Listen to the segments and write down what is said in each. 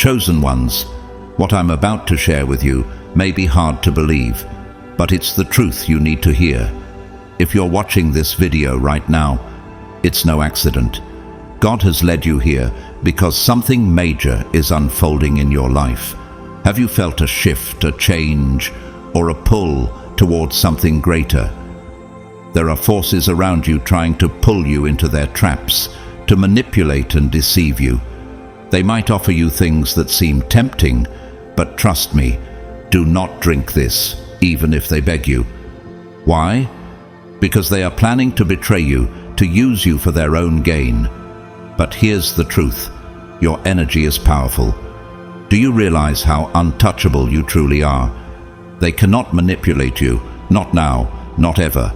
Chosen ones, what I'm about to share with you may be hard to believe, but it's the truth you need to hear. If you're watching this video right now, it's no accident. God has led you here because something major is unfolding in your life. Have you felt a shift, a change, or a pull towards something greater? There are forces around you trying to pull you into their traps, to manipulate and deceive you. They might offer you things that seem tempting, but trust me, do not drink this, even if they beg you. Why? Because they are planning to betray you, to use you for their own gain. But here's the truth. Your energy is powerful. Do you realize how untouchable you truly are? They cannot manipulate you, not now, not ever.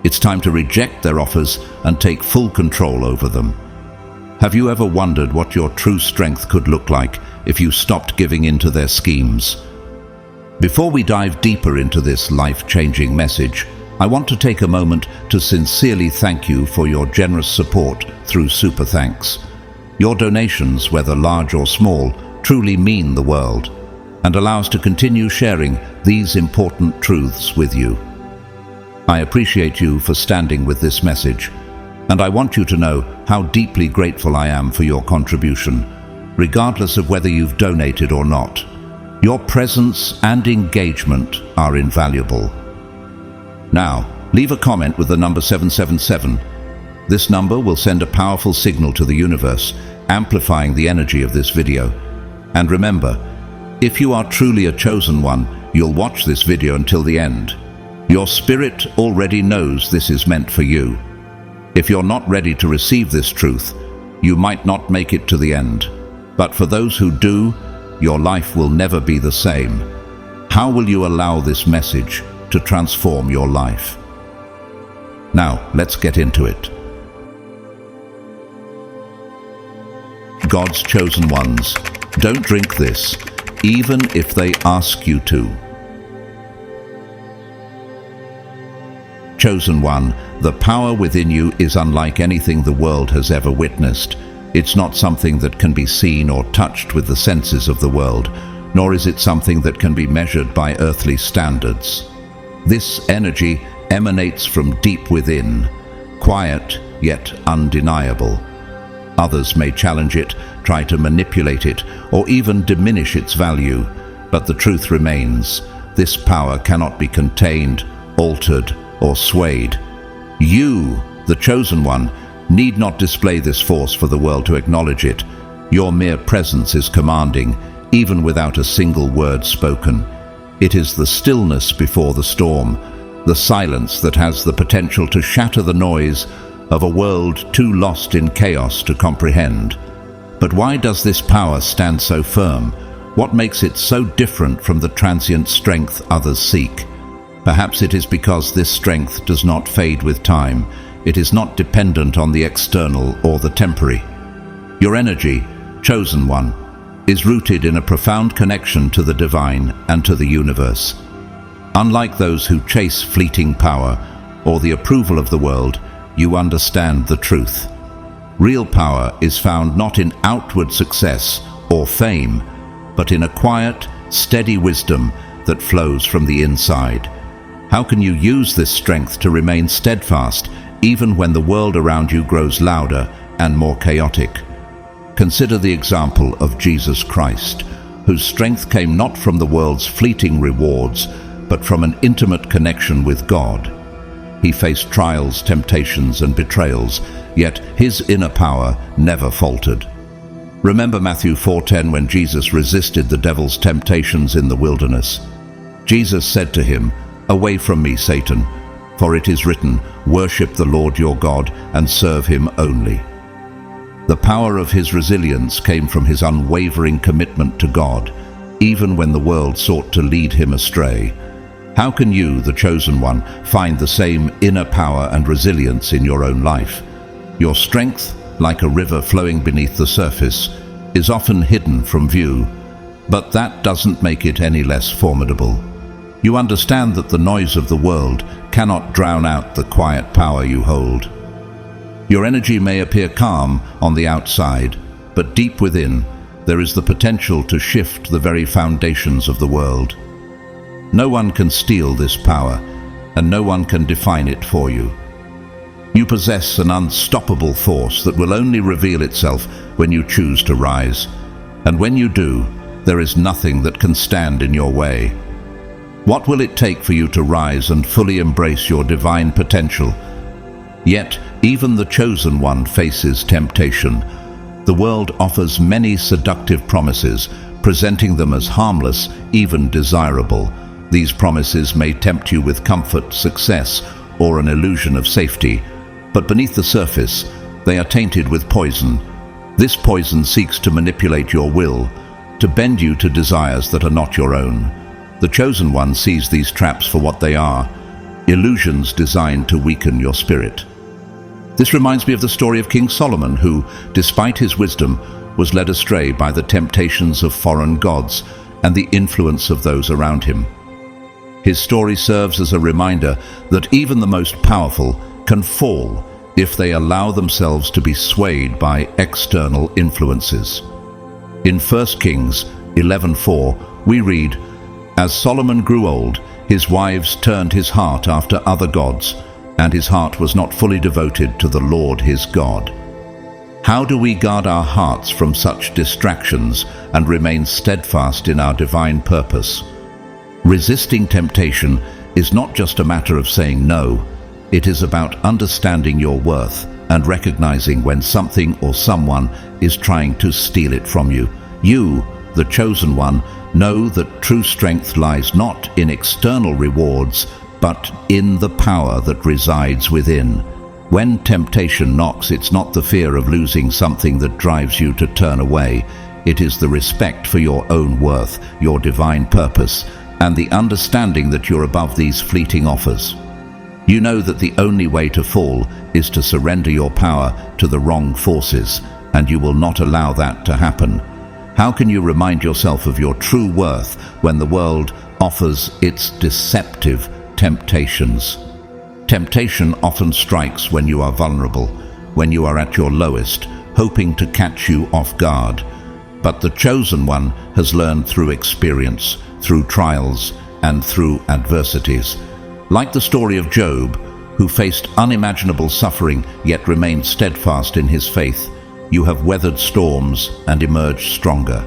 It's time to reject their offers and take full control over them. Have you ever wondered what your true strength could look like if you stopped giving in to their schemes? Before we dive deeper into this life-changing message, I want to take a moment to sincerely thank you for your generous support through Super Thanks. Your donations, whether large or small, truly mean the world and allow us to continue sharing these important truths with you. I appreciate you for standing with this message, and I want you to know how deeply grateful I am for your contribution, regardless of whether you've donated or not. Your presence and engagement are invaluable. Now, leave a comment with the number 777. This number will send a powerful signal to the universe, amplifying the energy of this video. And remember, if you are truly a chosen one, you'll watch this video until the end. Your spirit already knows this is meant for you. If you're not ready to receive this truth, you might not make it to the end. But for those who do, your life will never be the same. How will you allow this message to transform your life? Now, let's get into it. God's chosen ones, don't drink this, even if they ask you to. Chosen one, the power within you is unlike anything the world has ever witnessed. It's not something that can be seen or touched with the senses of the world, nor is it something that can be measured by earthly standards. This energy emanates from deep within, quiet yet undeniable. Others may challenge it, try to manipulate it, or even diminish its value, but the truth remains. This power cannot be contained, altered, or swayed. You, the chosen one, need not display this force for the world to acknowledge it. Your mere presence is commanding, even without a single word spoken. It is the stillness before the storm, the silence that has the potential to shatter the noise of a world too lost in chaos to comprehend. But why does this power stand so firm? What makes it so different from the transient strength others seek? Perhaps it is because this strength does not fade with time. It is not dependent on the external or the temporary. Your energy, chosen one, is rooted in a profound connection to the divine and to the universe. Unlike those who chase fleeting power or the approval of the world, you understand the truth. Real power is found not in outward success or fame, but in a quiet, steady wisdom that flows from the inside. How can you use this strength to remain steadfast, even when the world around you grows louder and more chaotic? Consider the example of Jesus Christ, whose strength came not from the world's fleeting rewards, but from an intimate connection with God. He faced trials, temptations, and betrayals, yet his inner power never faltered. Remember Matthew 4:10, when Jesus resisted the devil's temptations in the wilderness. Jesus said to him, "Away from me, Satan, for it is written, worship the Lord your God and serve him only." The power of his resilience came from his unwavering commitment to God, even when the world sought to lead him astray. How can you, the chosen one, find the same inner power and resilience in your own life? Your strength, like a river flowing beneath the surface, is often hidden from view, but that doesn't make it any less formidable. You understand that the noise of the world cannot drown out the quiet power you hold. Your energy may appear calm on the outside, but deep within, there is the potential to shift the very foundations of the world. No one can steal this power, and no one can define it for you. You possess an unstoppable force that will only reveal itself when you choose to rise. And when you do, there is nothing that can stand in your way. What will it take for you to rise and fully embrace your divine potential? Yet, even the chosen one faces temptation. The world offers many seductive promises, presenting them as harmless, even desirable. These promises may tempt you with comfort, success, or an illusion of safety. But beneath the surface, they are tainted with poison. This poison seeks to manipulate your will, to bend you to desires that are not your own. The chosen one sees these traps for what they are, illusions designed to weaken your spirit. This reminds me of the story of King Solomon, who, despite his wisdom, was led astray by the temptations of foreign gods and the influence of those around him. His story serves as a reminder that even the most powerful can fall if they allow themselves to be swayed by external influences. In 1 Kings 11:4, we read, "As Solomon grew old, his wives turned his heart after other gods, and his heart was not fully devoted to the Lord his God." How do we guard our hearts from such distractions and remain steadfast in our divine purpose? Resisting temptation is not just a matter of saying no. It is about understanding your worth and recognizing when something or someone is trying to steal it from you. You, the chosen one, know that true strength lies not in external rewards, but in the power that resides within. When temptation knocks, it's not the fear of losing something that drives you to turn away. It is the respect for your own worth, your divine purpose, and the understanding that you're above these fleeting offers. You know that the only way to fall is to surrender your power to the wrong forces, and you will not allow that to happen. How can you remind yourself of your true worth when the world offers its deceptive temptations? Temptation often strikes when you are vulnerable, when you are at your lowest, hoping to catch you off guard. But the chosen one has learned through experience, through trials, and through adversities. Like the story of Job, who faced unimaginable suffering yet remained steadfast in his faith, you have weathered storms and emerged stronger.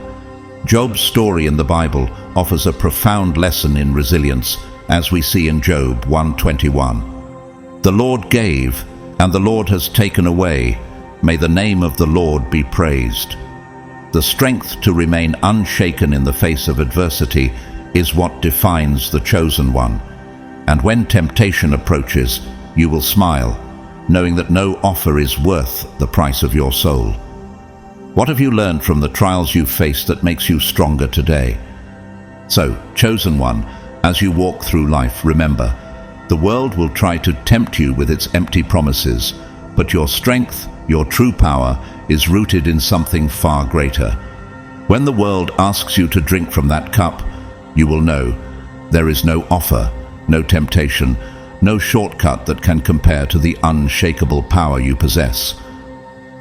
Job's story in the Bible offers a profound lesson in resilience, as we see in Job 1:21. "The Lord gave, and the Lord has taken away. May the name of the Lord be praised." The strength to remain unshaken in the face of adversity is what defines the chosen one. And when temptation approaches, you will smile, knowing that no offer is worth the price of your soul. What have you learned from the trials you've faced that makes you stronger today? So, chosen one, as you walk through life, remember, the world will try to tempt you with its empty promises, but your strength, your true power, is rooted in something far greater. When the world asks you to drink from that cup, you will know there is no offer, no temptation, no shortcut that can compare to the unshakable power you possess.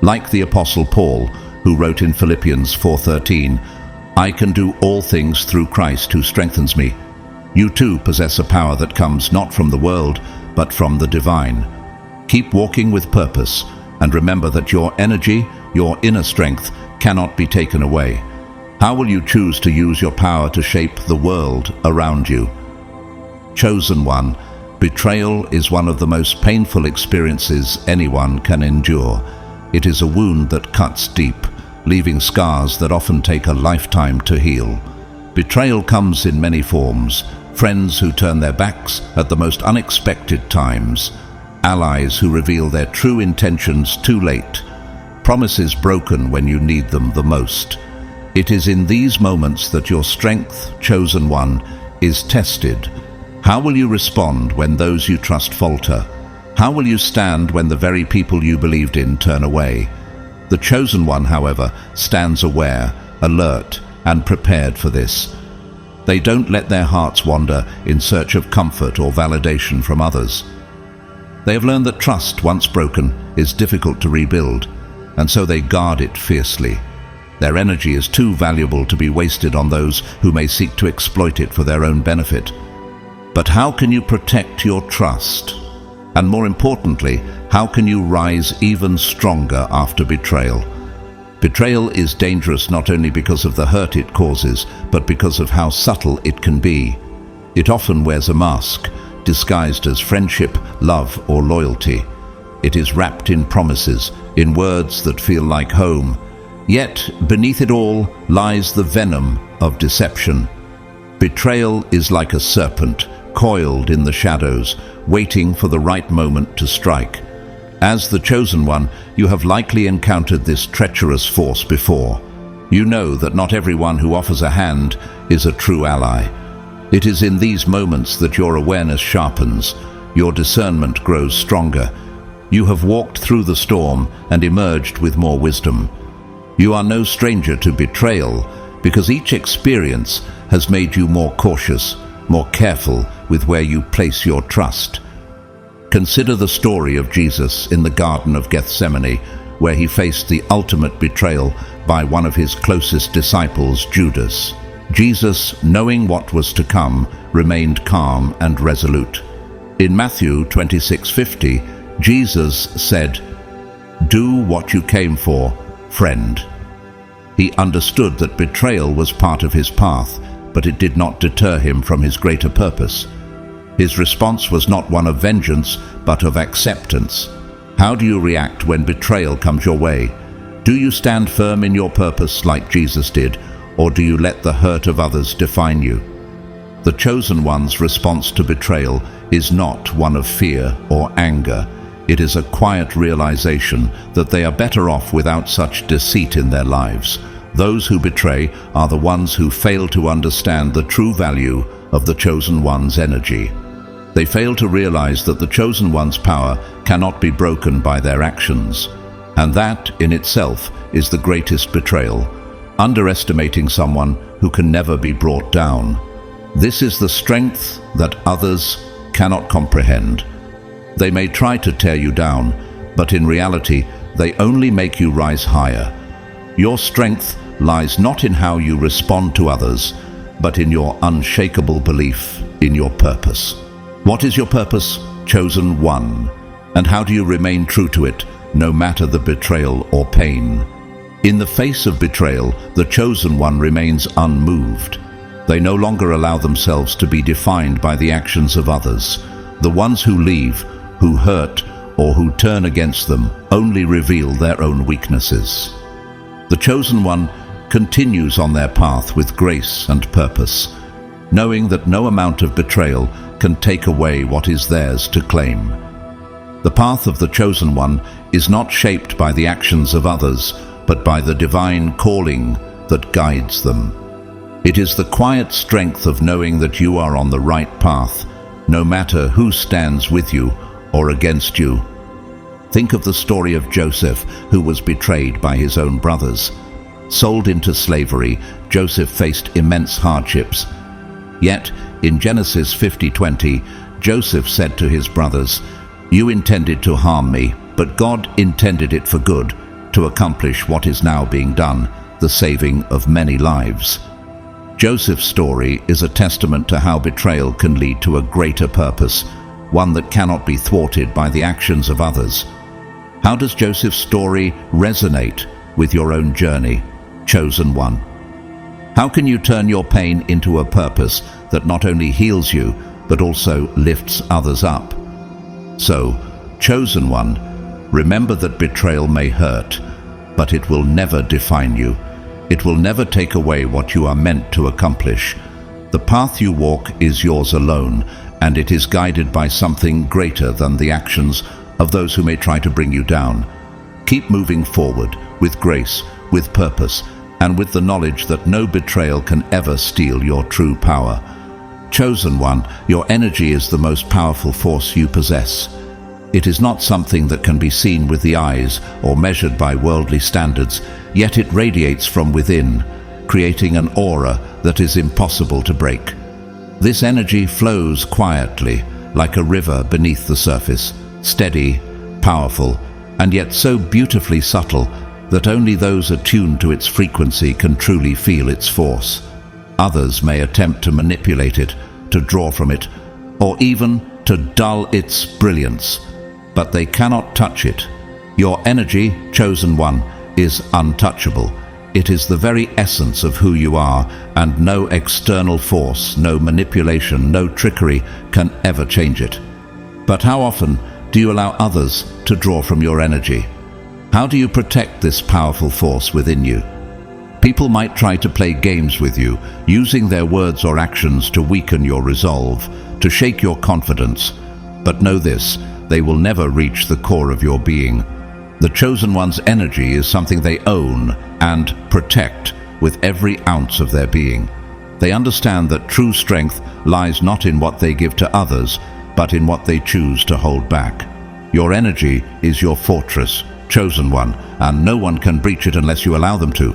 Like the Apostle Paul, who wrote in Philippians 4:13, "I can do all things through Christ who strengthens me." You too possess a power that comes not from the world, but from the divine. Keep walking with purpose, and remember that your energy, your inner strength, cannot be taken away. How will you choose to use your power to shape the world around you? Chosen one, betrayal is one of the most painful experiences anyone can endure. It is a wound that cuts deep, leaving scars that often take a lifetime to heal. Betrayal comes in many forms: friends who turn their backs at the most unexpected times, allies who reveal their true intentions too late, promises broken when you need them the most. It is in these moments that your strength, chosen one, is tested. How will you respond when those you trust falter? How will you stand when the very people you believed in turn away? The chosen one, however, stands aware, alert, and prepared for this. They don't let their hearts wander in search of comfort or validation from others. They have learned that trust, once broken, is difficult to rebuild, and so they guard it fiercely. Their energy is too valuable to be wasted on those who may seek to exploit it for their own benefit. But how can you protect your trust? And more importantly, how can you rise even stronger after betrayal? Betrayal is dangerous not only because of the hurt it causes, but because of how subtle it can be. It often wears a mask, disguised as friendship, love, or loyalty. It is wrapped in promises, in words that feel like home. Yet, beneath it all lies the venom of deception. Betrayal is like a serpent, coiled in the shadows, waiting for the right moment to strike. As the chosen one, you have likely encountered this treacherous force before. You know that not everyone who offers a hand is a true ally. It is in these moments that your awareness sharpens, your discernment grows stronger. You have walked through the storm and emerged with more wisdom. You are no stranger to betrayal, because each experience has made you more cautious, more careful with where you place your trust. Consider the story of Jesus in the Garden of Gethsemane, where he faced the ultimate betrayal by one of his closest disciples, Judas. Jesus, knowing what was to come, remained calm and resolute. In Matthew 26:50, Jesus said, "Do what you came for, friend." He understood that betrayal was part of his path, but it did not deter him from his greater purpose. His response was not one of vengeance, but of acceptance. How do you react when betrayal comes your way? Do you stand firm in your purpose like Jesus did, or do you let the hurt of others define you? The chosen one's response to betrayal is not one of fear or anger. It is a quiet realization that they are better off without such deceit in their lives. Those who betray are the ones who fail to understand the true value of the chosen one's energy. They fail to realize that the chosen one's power cannot be broken by their actions, and that in itself is the greatest betrayal, underestimating someone who can never be brought down. This is the strength that others cannot comprehend. They may try to tear you down, but in reality, they only make you rise higher. Your strength lies not in how you respond to others, but in your unshakable belief in your purpose. What is your purpose, chosen one? And how do you remain true to it, no matter the betrayal or pain? In the face of betrayal, the chosen one remains unmoved. They no longer allow themselves to be defined by the actions of others. The ones who leave, who hurt, or who turn against them only reveal their own weaknesses. The chosen one continues on their path with grace and purpose, knowing that no amount of betrayal can take away what is theirs to claim. The path of the chosen one is not shaped by the actions of others, but by the divine calling that guides them. It is the quiet strength of knowing that you are on the right path, no matter who stands with you or against you. Think of the story of Joseph, who was betrayed by his own brothers. Sold into slavery, Joseph faced immense hardships. Yet, in Genesis 50:20, Joseph said to his brothers, "You intended to harm me, but God intended it for good, to accomplish what is now being done, the saving of many lives." Joseph's story is a testament to how betrayal can lead to a greater purpose, one that cannot be thwarted by the actions of others. How does Joseph's story resonate with your own journey, chosen one? How can you turn your pain into a purpose that not only heals you, but also lifts others up? So, chosen one, remember that betrayal may hurt, but it will never define you. It will never take away what you are meant to accomplish. The path you walk is yours alone, and it is guided by something greater than the actions of those who may try to bring you down. Keep moving forward with grace, with purpose, and with the knowledge that no betrayal can ever steal your true power. Chosen one, your energy is the most powerful force you possess. It is not something that can be seen with the eyes or measured by worldly standards, yet it radiates from within, creating an aura that is impossible to break. This energy flows quietly, like a river beneath the surface, steady, powerful, and yet so beautifully subtle that only those attuned to its frequency can truly feel its force. Others may attempt to manipulate it, to draw from it, or even to dull its brilliance, but they cannot touch it. Your energy, chosen one, is untouchable. It is the very essence of who you are, and no external force, no manipulation, no trickery can ever change it. But how often do you allow others to draw from your energy? How do you protect this powerful force within you? People might try to play games with you, using their words or actions to weaken your resolve, to shake your confidence. But know this, they will never reach the core of your being. The chosen one's energy is something they own and protect with every ounce of their being. They understand that true strength lies not in what they give to others, but in what they choose to hold back. Your energy is your fortress, chosen one, and no one can breach it unless you allow them to.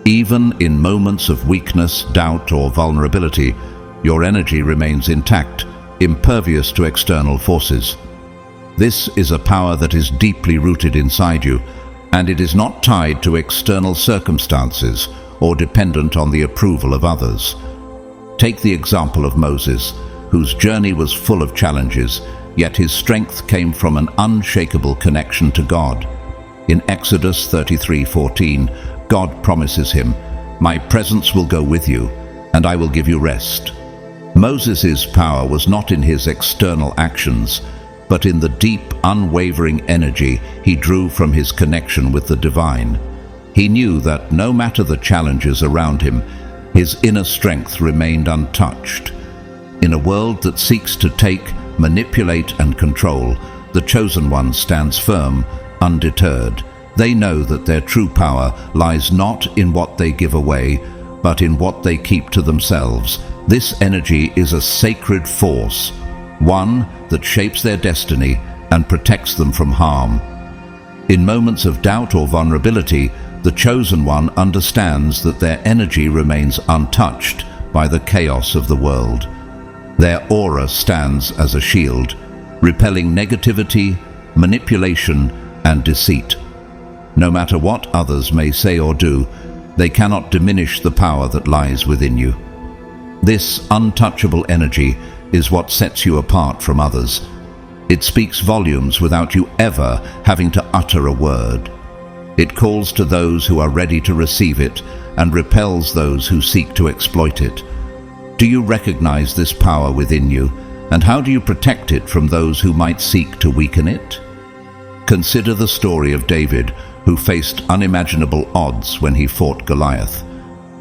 Even in moments of weakness, doubt, or vulnerability, your energy remains intact, impervious to external forces. This is a power that is deeply rooted inside you, and it is not tied to external circumstances or dependent on the approval of others. Take the example of Moses, whose journey was full of challenges, yet his strength came from an unshakable connection to God. In Exodus 33:14, God promises him, "My presence will go with you, and I will give you rest." Moses' power was not in his external actions, but in the deep, unwavering energy he drew from his connection with the divine. He knew that no matter the challenges around him, his inner strength remained untouched. In a world that seeks to take, manipulate, and control, the chosen one stands firm, undeterred. They know that their true power lies not in what they give away, but in what they keep to themselves. This energy is a sacred force, one that shapes their destiny and protects them from harm. In moments of doubt or vulnerability, the chosen one understands that their energy remains untouched by the chaos of the world. Their aura stands as a shield, repelling negativity, manipulation, and deceit. No matter what others may say or do, they cannot diminish the power that lies within you. This untouchable energy is what sets you apart from others. It speaks volumes without you ever having to utter a word. It calls to those who are ready to receive it and repels those who seek to exploit it. Do you recognize this power within you, and how do you protect it from those who might seek to weaken it? Consider the story of David, who faced unimaginable odds when he fought Goliath.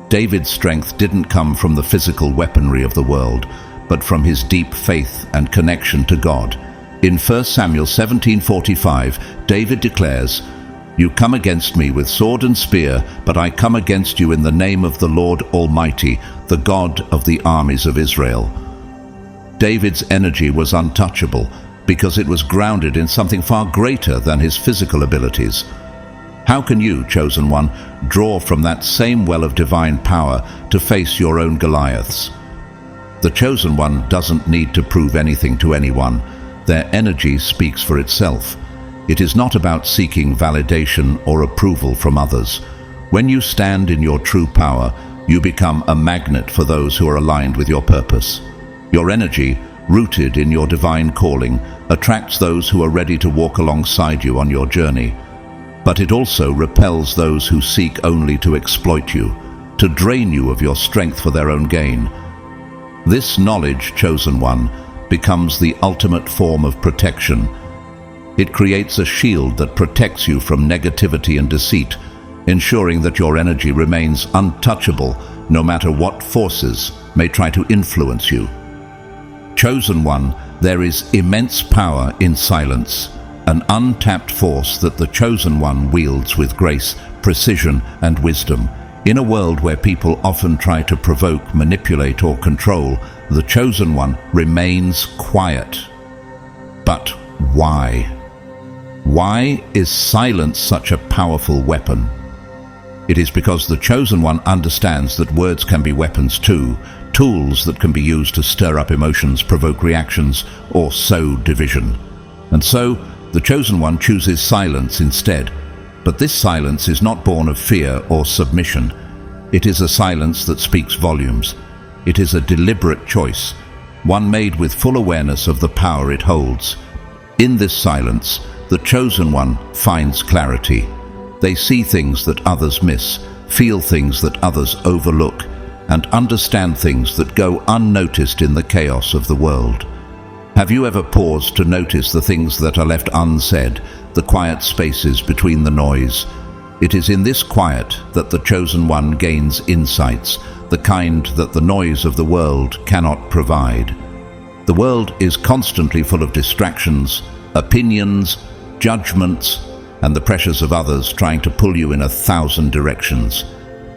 David's strength didn't come from the physical weaponry of the world, but from his deep faith and connection to God. In 1 Samuel 17:45, David declares, "You come against me with sword and spear, but I come against you in the name of the Lord Almighty, the God of the armies of Israel." David's energy was untouchable because it was grounded in something far greater than his physical abilities. How can you, chosen one, draw from that same well of divine power to face your own Goliaths? The chosen one doesn't need to prove anything to anyone. Their energy speaks for itself. It is not about seeking validation or approval from others. When you stand in your true power, you become a magnet for those who are aligned with your purpose. Your energy, rooted in your divine calling, attracts those who are ready to walk alongside you on your journey. But it also repels those who seek only to exploit you, to drain you of your strength for their own gain. This knowledge, chosen one, becomes the ultimate form of protection. It creates a shield that protects you from negativity and deceit, ensuring that your energy remains untouchable no matter what forces may try to influence you. Chosen one, there is immense power in silence, an untapped force that the chosen one wields with grace, precision, and wisdom. In a world where people often try to provoke, manipulate, or control, the chosen one remains quiet. But why? Why is silence such a powerful weapon? It is because the chosen one understands that words can be weapons too, tools that can be used to stir up emotions, provoke reactions, or sow division. And so, the chosen one chooses silence instead. But this silence is not born of fear or submission. It is a silence that speaks volumes. It is a deliberate choice, one made with full awareness of the power it holds. In this silence, the chosen one finds clarity. They see things that others miss, feel things that others overlook, and understand things that go unnoticed in the chaos of the world. Have you ever paused to notice the things that are left unsaid, the quiet spaces between the noise? It is in this quiet that the chosen one gains insights, the kind that the noise of the world cannot provide. The world is constantly full of distractions, opinions, judgments, and the pressures of others trying to pull you in 1,000 directions.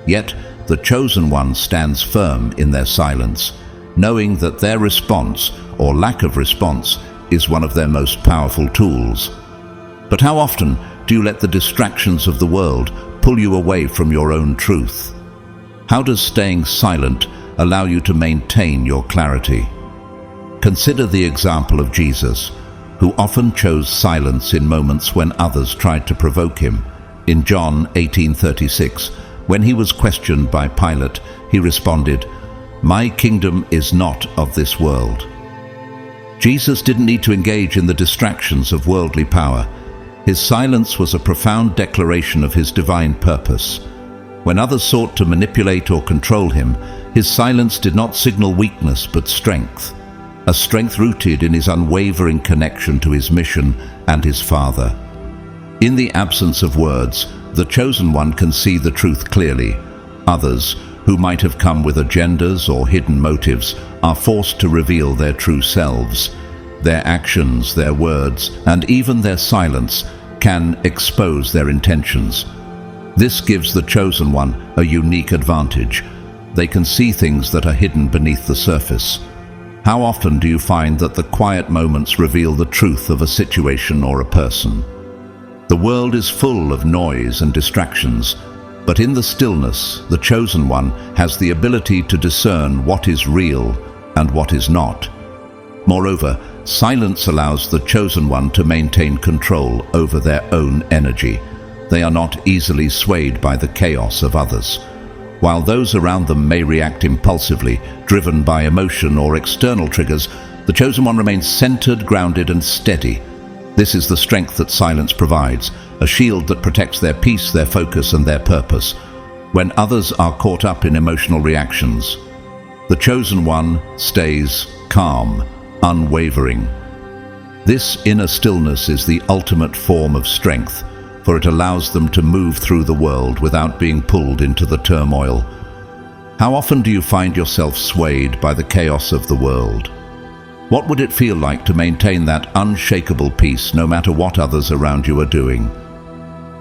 Yet, the chosen one stands firm in their silence, knowing that their response, or lack of response, is one of their most powerful tools. But how often do you let the distractions of the world pull you away from your own truth? How does staying silent allow you to maintain your clarity? Consider the example of Jesus, who often chose silence in moments when others tried to provoke him. In John 18:36, when he was questioned by Pilate, he responded, "My kingdom is not of this world." Jesus didn't need to engage in the distractions of worldly power. His silence was a profound declaration of his divine purpose. When others sought to manipulate or control him, his silence did not signal weakness but strength, a strength rooted in his unwavering connection to his mission and his Father. In the absence of words, the chosen one can see the truth clearly. Others, who might have come with agendas or hidden motives, are forced to reveal their true selves. Their actions, their words, and even their silence can expose their intentions. This gives the chosen one a unique advantage. They can see things that are hidden beneath the surface. How often do you find that the quiet moments reveal the truth of a situation or a person? The world is full of noise and distractions, but in the stillness, the chosen one has the ability to discern what is real and what is not. Moreover, silence allows the chosen one to maintain control over their own energy. They are not easily swayed by the chaos of others. While those around them may react impulsively, driven by emotion or external triggers, the chosen one remains centered, grounded, and steady. This is the strength that silence provides, a shield that protects their peace, their focus, and their purpose. When others are caught up in emotional reactions, the chosen one stays calm, unwavering. This inner stillness is the ultimate form of strength, for it allows them to move through the world without being pulled into the turmoil. How often do you find yourself swayed by the chaos of the world? What would it feel like to maintain that unshakable peace no matter what others around you are doing?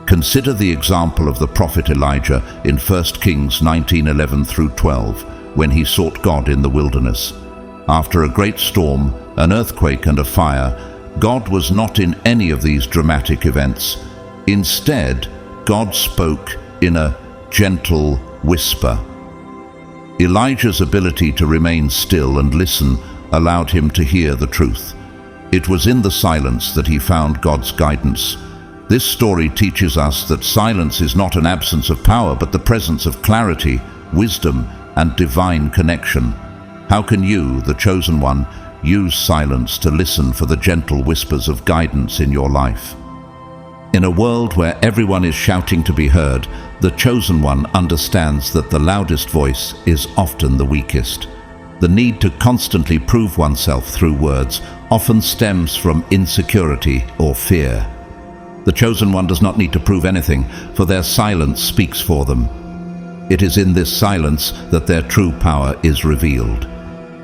Consider the example of the prophet Elijah in 1 Kings 19:11 through 12, when he sought God in the wilderness. After a great storm, an earthquake, and a fire, God was not in any of these dramatic events. Instead, God spoke in a gentle whisper. Elijah's ability to remain still and listen allowed him to hear the truth. It was in the silence that he found God's guidance. This story teaches us that silence is not an absence of power, but the presence of clarity, wisdom, and divine connection. How can you, the chosen one, use silence to listen for the gentle whispers of guidance in your life? In a world where everyone is shouting to be heard, the chosen one understands that the loudest voice is often the weakest. The need to constantly prove oneself through words often stems from insecurity or fear. The chosen one does not need to prove anything, for their silence speaks for them. It is in this silence that their true power is revealed.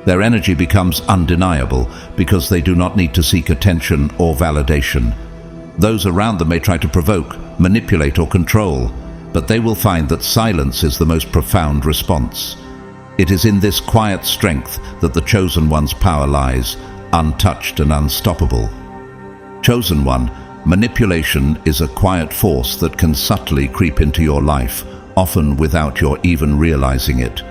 Their energy becomes undeniable because they do not need to seek attention or validation. Those around them may try to provoke, manipulate, or control, but they will find that silence is the most profound response. It is in this quiet strength that the chosen one's power lies, untouched and unstoppable. Chosen one, manipulation is a quiet force that can subtly creep into your life, often without your even realizing it.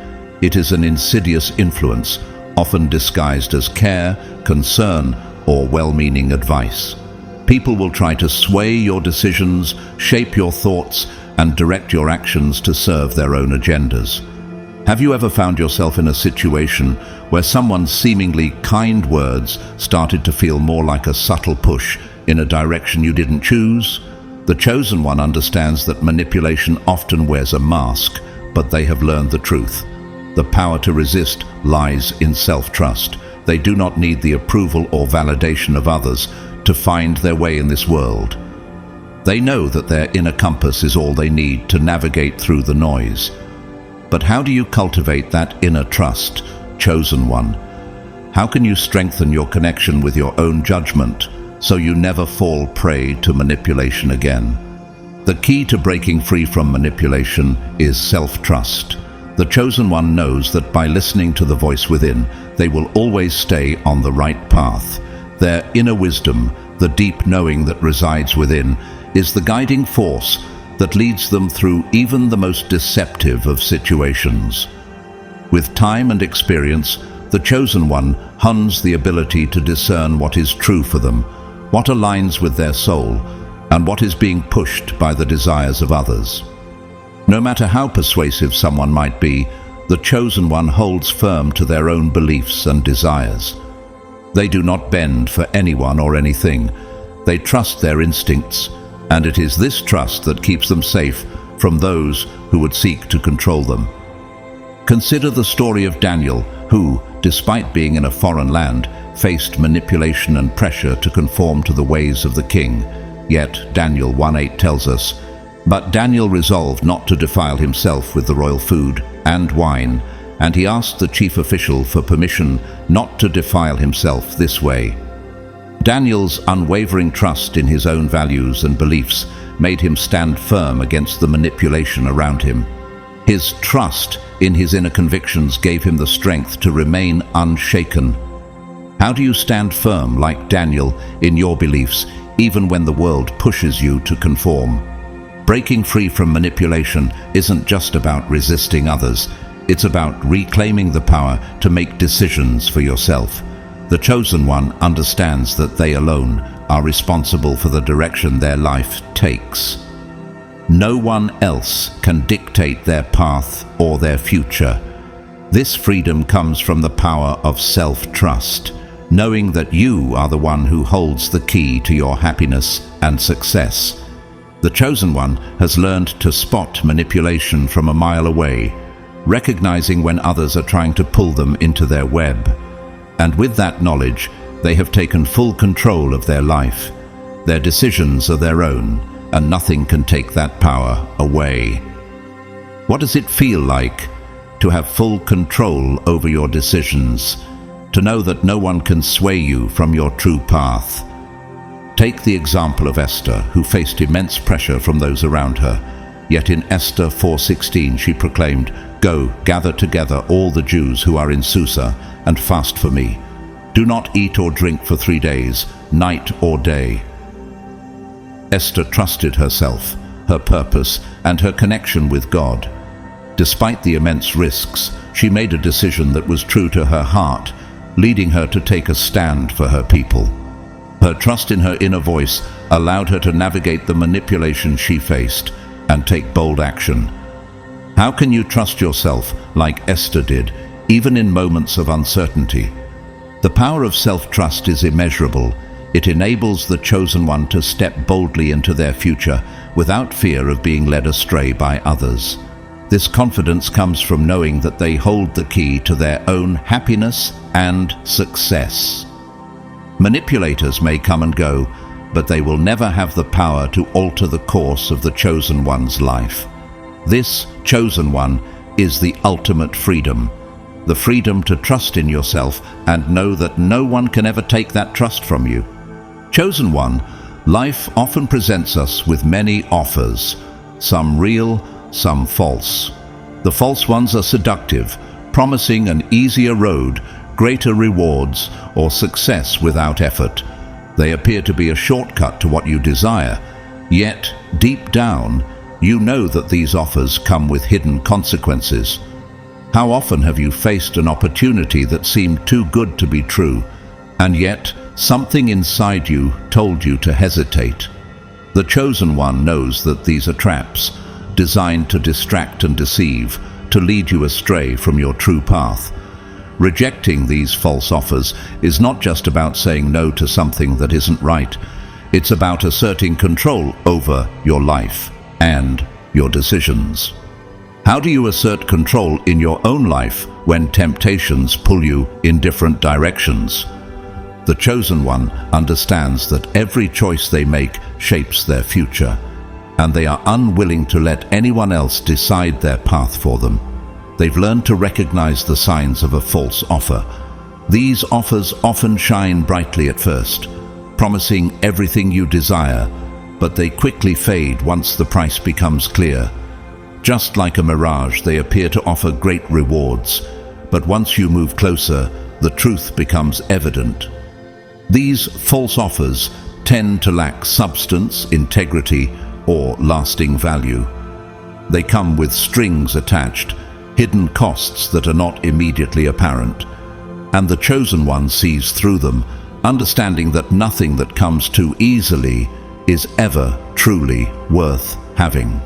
It is an insidious influence, often disguised as care, concern, or well-meaning advice. People will try to sway your decisions, shape your thoughts, and direct your actions to serve their own agendas. Have you ever found yourself in a situation where someone's seemingly kind words started to feel more like a subtle push in a direction you didn't choose? The chosen one understands that manipulation often wears a mask, but they have learned the truth. The power to resist lies in self-trust. They do not need the approval or validation of others to find their way in this world. They know that their inner compass is all they need to navigate through the noise. But how do you cultivate that inner trust, chosen one? How can you strengthen your connection with your own judgment so you never fall prey to manipulation again? The key to breaking free from manipulation is self-trust. The chosen one knows that by listening to the voice within, they will always stay on the right path. Their inner wisdom, the deep knowing that resides within, is the guiding force that leads them through even the most deceptive of situations. With time and experience, the chosen one hones the ability to discern what is true for them, what aligns with their soul, and what is being pushed by the desires of others. No matter how persuasive someone might be, the chosen one holds firm to their own beliefs and desires. They do not bend for anyone or anything. They trust their instincts, and it is this trust that keeps them safe from those who would seek to control them. Consider the story of Daniel, who, despite being in a foreign land, faced manipulation and pressure to conform to the ways of the king. Yet Daniel 1:8 tells us, "But Daniel resolved not to defile himself with the royal food and wine, and he asked the chief official for permission not to defile himself this way." Daniel's unwavering trust in his own values and beliefs made him stand firm against the manipulation around him. His trust in his inner convictions gave him the strength to remain unshaken. How do you stand firm like Daniel in your beliefs, even when the world pushes you to conform? Breaking free from manipulation isn't just about resisting others. It's about reclaiming the power to make decisions for yourself. The chosen one understands that they alone are responsible for the direction their life takes. No one else can dictate their path or their future. This freedom comes from the power of self-trust, knowing that you are the one who holds the key to your happiness and success. The chosen one has learned to spot manipulation from a mile away, recognizing when others are trying to pull them into their web. And with that knowledge, they have taken full control of their life. Their decisions are their own, and nothing can take that power away. What does it feel like to have full control over your decisions, to know that no one can sway you from your true path? Take the example of Esther, who faced immense pressure from those around her. Yet in Esther 4:16 she proclaimed, "Go, gather together all the Jews who are in Susa, and fast for me. Do not eat or drink for 3 days, night or day." Esther trusted herself, her purpose, and her connection with God. Despite the immense risks, she made a decision that was true to her heart, leading her to take a stand for her people. Her trust in her inner voice allowed her to navigate the manipulation she faced and take bold action. How can you trust yourself like Esther did, even in moments of uncertainty? The power of self-trust is immeasurable. It enables the chosen one to step boldly into their future without fear of being led astray by others. This confidence comes from knowing that they hold the key to their own happiness and success. Manipulators may come and go, but they will never have the power to alter the course of the chosen one's life. This chosen one is the ultimate freedom, the freedom to trust in yourself and know that no one can ever take that trust from you. Chosen one, life often presents us with many offers, some real, some false. The false ones are seductive, promising an easier road, greater rewards, or success without effort. They appear to be a shortcut to what you desire, yet deep down, you know that these offers come with hidden consequences. How often have you faced an opportunity that seemed too good to be true, and yet something inside you told you to hesitate. The chosen one knows that these are traps, designed to distract and deceive, to lead you astray from your true path. Rejecting these false offers is not just about saying no to something that isn't right. It's about asserting control over your life and your decisions. How do you assert control in your own life when temptations pull you in different directions? The chosen one understands that every choice they make shapes their future, and they are unwilling to let anyone else decide their path for them. They've learned to recognize the signs of a false offer. These offers often shine brightly at first, promising everything you desire, but they quickly fade once the price becomes clear. Just like a mirage, they appear to offer great rewards, but once you move closer, the truth becomes evident. These false offers tend to lack substance, integrity, or lasting value. They come with strings attached, hidden costs that are not immediately apparent, and the chosen one sees through them, understanding that nothing that comes too easily is ever truly worth having.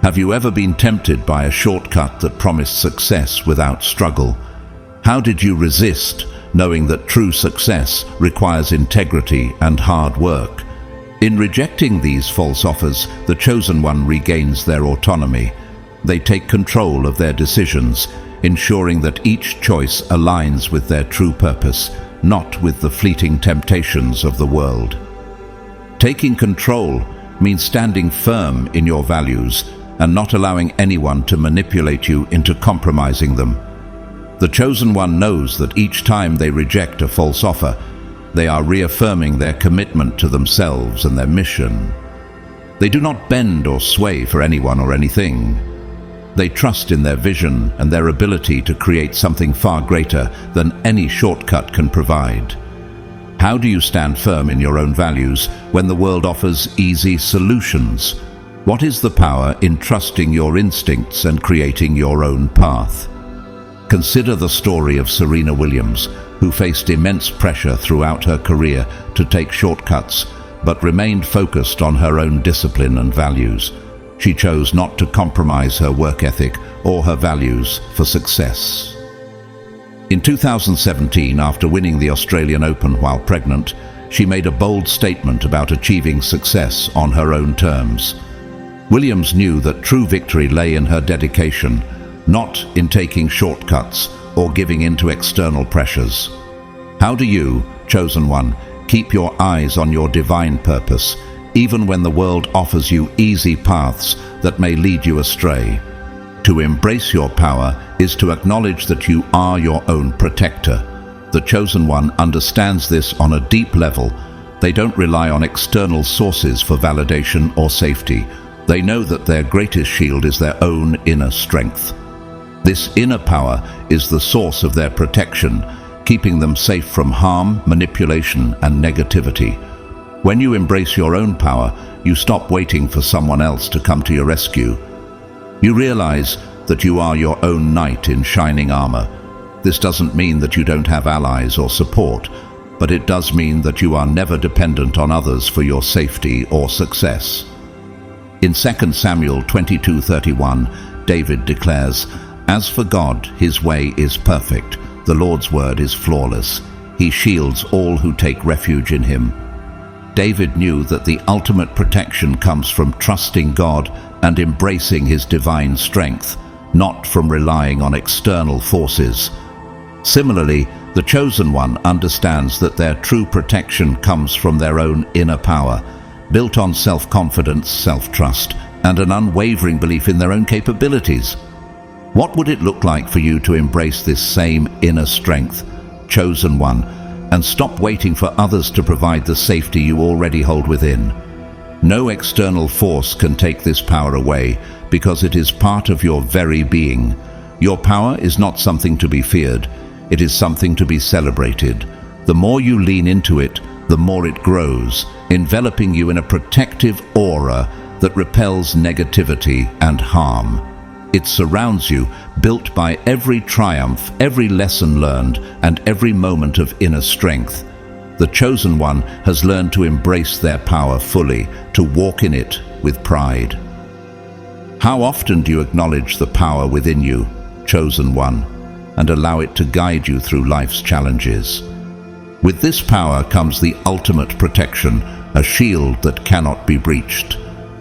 Have you ever been tempted by a shortcut that promised success without struggle? How did you resist, knowing that true success requires integrity and hard work? In rejecting these false offers, the chosen one regains their autonomy. They take control of their decisions, ensuring that each choice aligns with their true purpose, not with the fleeting temptations of the world. Taking control means standing firm in your values and not allowing anyone to manipulate you into compromising them. The chosen one knows that each time they reject a false offer, they are reaffirming their commitment to themselves and their mission. They do not bend or sway for anyone or anything. They trust in their vision and their ability to create something far greater than any shortcut can provide. How do you stand firm in your own values when the world offers easy solutions? What is the power in trusting your instincts and creating your own path? Consider the story of Serena Williams, who faced immense pressure throughout her career to take shortcuts, but remained focused on her own discipline and values. She chose not to compromise her work ethic or her values for success. In 2017, after winning the Australian Open while pregnant, she made a bold statement about achieving success on her own terms. Williams knew that true victory lay in her dedication, not in taking shortcuts or giving in to external pressures. How do you, chosen one, keep your eyes on your divine purpose, even when the world offers you easy paths that may lead you astray? To embrace your power is to acknowledge that you are your own protector. The chosen one understands this on a deep level. They don't rely on external sources for validation or safety. They know that their greatest shield is their own inner strength. This inner power is the source of their protection, keeping them safe from harm, manipulation, and negativity. When you embrace your own power, you stop waiting for someone else to come to your rescue. You realize that you are your own knight in shining armor. This doesn't mean that you don't have allies or support, but it does mean that you are never dependent on others for your safety or success. In 2 Samuel 22:31, David declares, "As for God, his way is perfect. The Lord's word is flawless. He shields all who take refuge in him." David knew that the ultimate protection comes from trusting God and embracing his divine strength, not from relying on external forces. Similarly, the chosen one understands that their true protection comes from their own inner power, built on self-confidence, self-trust, and an unwavering belief in their own capabilities. What would it look like for you to embrace this same inner strength, chosen one, and stop waiting for others to provide the safety you already hold within? No external force can take this power away, because it is part of your very being. Your power is not something to be feared. It is something to be celebrated. The more you lean into it, the more it grows, enveloping you in a protective aura that repels negativity and harm. It surrounds you, built by every triumph, every lesson learned, and every moment of inner strength. The chosen one has learned to embrace their power fully, to walk in it with pride. How often do you acknowledge the power within you, chosen one, and allow it to guide you through life's challenges? With this power comes the ultimate protection, a shield that cannot be breached.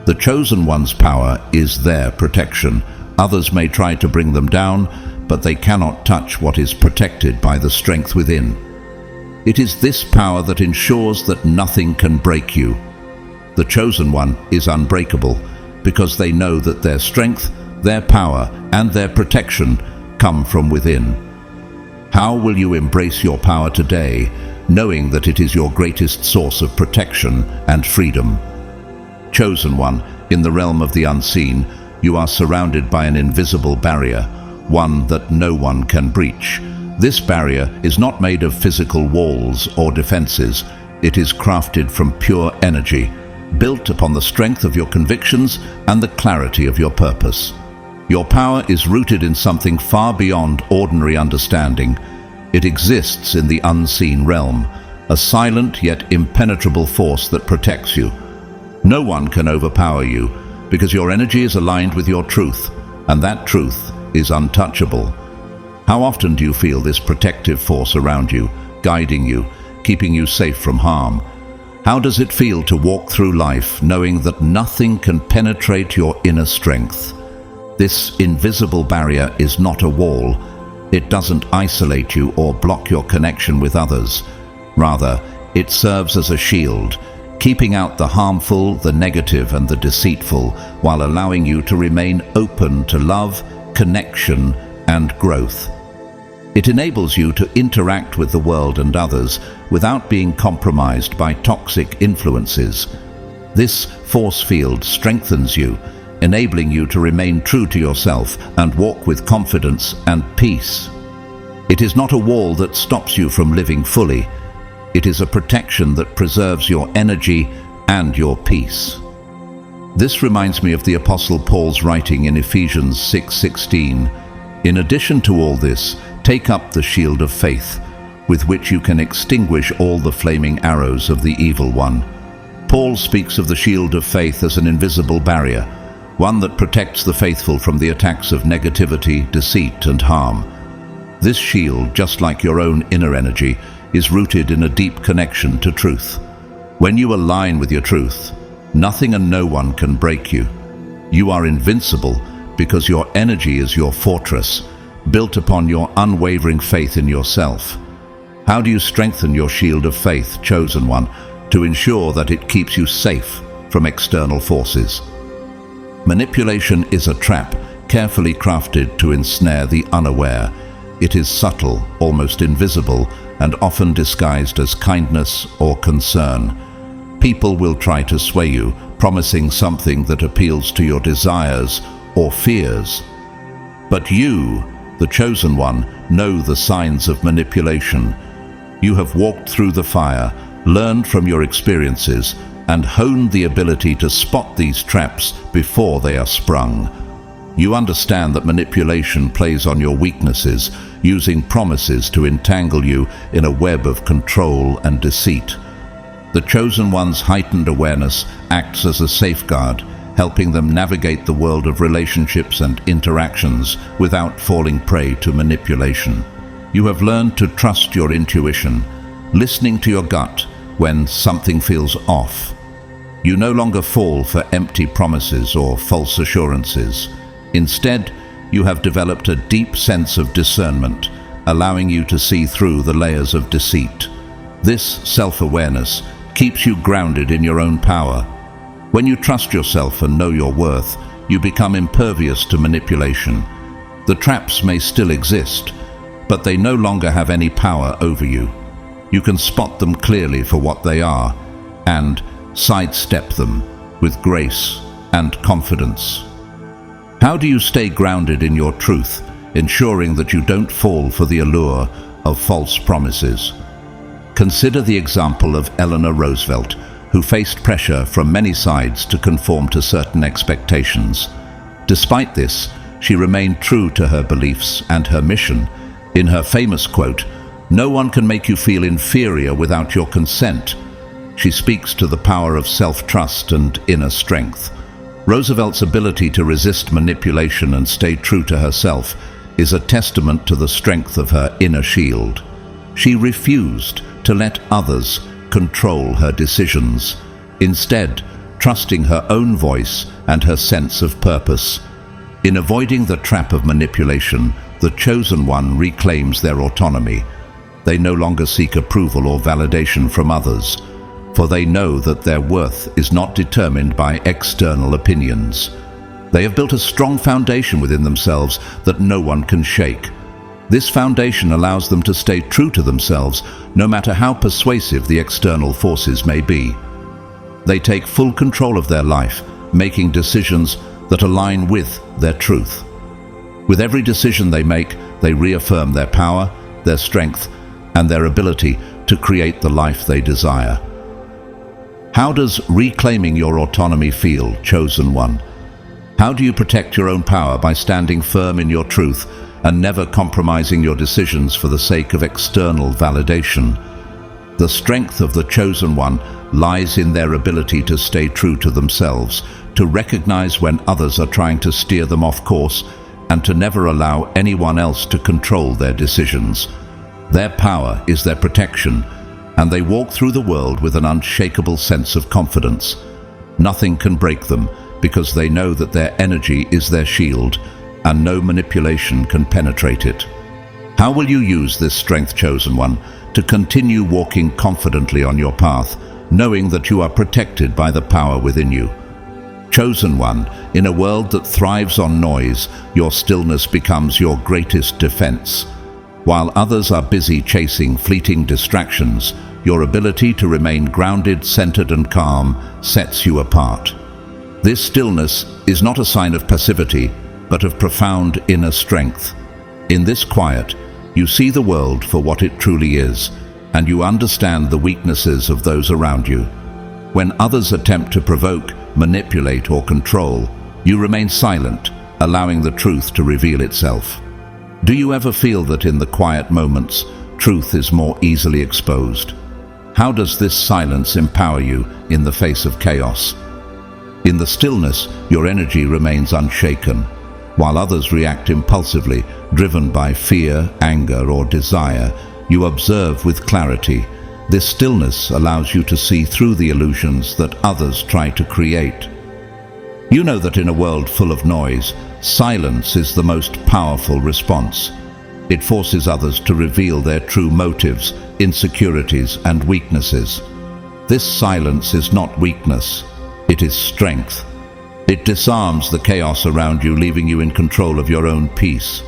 The chosen one's power is their protection. Others may try to bring them down, but they cannot touch what is protected by the strength within. It is this power that ensures that nothing can break you. The chosen one is unbreakable because they know that their strength, their power, and their protection come from within. How will you embrace your power today, knowing that it is your greatest source of protection and freedom? Chosen one, in the realm of the unseen, you are surrounded by an invisible barrier, one that no one can breach. This barrier is not made of physical walls or defenses. It is crafted from pure energy, built upon the strength of your convictions and the clarity of your purpose. Your power is rooted in something far beyond ordinary understanding. It exists in the unseen realm, a silent yet impenetrable force that protects you. No one can overpower you because your energy is aligned with your truth, and that truth is untouchable. How often do you feel this protective force around you, guiding you, keeping you safe from harm? How does it feel to walk through life knowing that nothing can penetrate your inner strength? This invisible barrier is not a wall. It doesn't isolate you or block your connection with others. Rather, it serves as a shield, keeping out the harmful, the negative, and the deceitful, while allowing you to remain open to love, connection, and growth. It enables you to interact with the world and others without being compromised by toxic influences. This force field strengthens you, enabling you to remain true to yourself and walk with confidence and peace. It is not a wall that stops you from living fully. It is a protection that preserves your energy and your peace. This reminds me of the Apostle Paul's writing in Ephesians 6:16. In addition to all this, take up the shield of faith, with which you can extinguish all the flaming arrows of the evil one. Paul speaks of the shield of faith as an invisible barrier, one that protects the faithful from the attacks of negativity, deceit, and harm. This shield, just like your own inner energy, is rooted in a deep connection to truth. When you align with your truth, nothing and no one can break you. You are invincible because your energy is your fortress, built upon your unwavering faith in yourself. How do you strengthen your shield of faith, chosen one, to ensure that it keeps you safe from external forces? Manipulation is a trap carefully crafted to ensnare the unaware. It is subtle, almost invisible, and often disguised as kindness or concern. People will try to sway you, promising something that appeals to your desires or fears. But you, the chosen one, know the signs of manipulation. You have walked through the fire, learned from your experiences, and honed the ability to spot these traps before they are sprung. You understand that manipulation plays on your weaknesses, using promises to entangle you in a web of control and deceit. The chosen one's heightened awareness acts as a safeguard, helping them navigate the world of relationships and interactions without falling prey to manipulation. You have learned to trust your intuition, listening to your gut when something feels off. You no longer fall for empty promises or false assurances. Instead, you have developed a deep sense of discernment, allowing you to see through the layers of deceit. This self-awareness keeps you grounded in your own power. When you trust yourself and know your worth, you become impervious to manipulation. The traps may still exist, but they no longer have any power over you. You can spot them clearly for what they are and sidestep them with grace and confidence. How do you stay grounded in your truth, ensuring that you don't fall for the allure of false promises? Consider the example of Eleanor Roosevelt, who faced pressure from many sides to conform to certain expectations. Despite this, she remained true to her beliefs and her mission. In her famous quote, No one can make you feel inferior without your consent. She speaks to the power of self-trust and inner strength. Roosevelt's ability to resist manipulation and stay true to herself is a testament to the strength of her inner shield. She refused to let others control her decisions, instead trusting her own voice and her sense of purpose. In avoiding the trap of manipulation, the chosen one reclaims their autonomy. They no longer seek approval or validation from others, for they know that their worth is not determined by external opinions. They have built a strong foundation within themselves that no one can shake. This foundation allows them to stay true to themselves, no matter how persuasive the external forces may be. They take full control of their life, making decisions that align with their truth. With every decision they make, they reaffirm their power, their strength, and their ability to create the life they desire. How does reclaiming your autonomy feel, chosen one? How do you protect your own power by standing firm in your truth and never compromising your decisions for the sake of external validation? The strength of the chosen one lies in their ability to stay true to themselves, to recognize when others are trying to steer them off course, and to never allow anyone else to control their decisions. Their power is their protection, and they walk through the world with an unshakable sense of confidence. Nothing can break them, because they know that their energy is their shield, and no manipulation can penetrate it. How will you use this strength, chosen one, to continue walking confidently on your path, knowing that you are protected by the power within you? Chosen one, in a world that thrives on noise, your stillness becomes your greatest defense. While others are busy chasing fleeting distractions, your ability to remain grounded, centered, and calm sets you apart. This stillness is not a sign of passivity, but of profound inner strength. In this quiet, you see the world for what it truly is, and you understand the weaknesses of those around you. When others attempt to provoke, manipulate, or control, you remain silent, allowing the truth to reveal itself. Do you ever feel that in the quiet moments, truth is more easily exposed? How does this silence empower you in the face of chaos? In the stillness, your energy remains unshaken. While others react impulsively, driven by fear, anger, or desire, you observe with clarity. This stillness allows you to see through the illusions that others try to create. You know that in a world full of noise, silence is the most powerful response. It forces others to reveal their true motives, insecurities, and weaknesses. This silence is not weakness, it is strength. It disarms the chaos around you, leaving you in control of your own peace.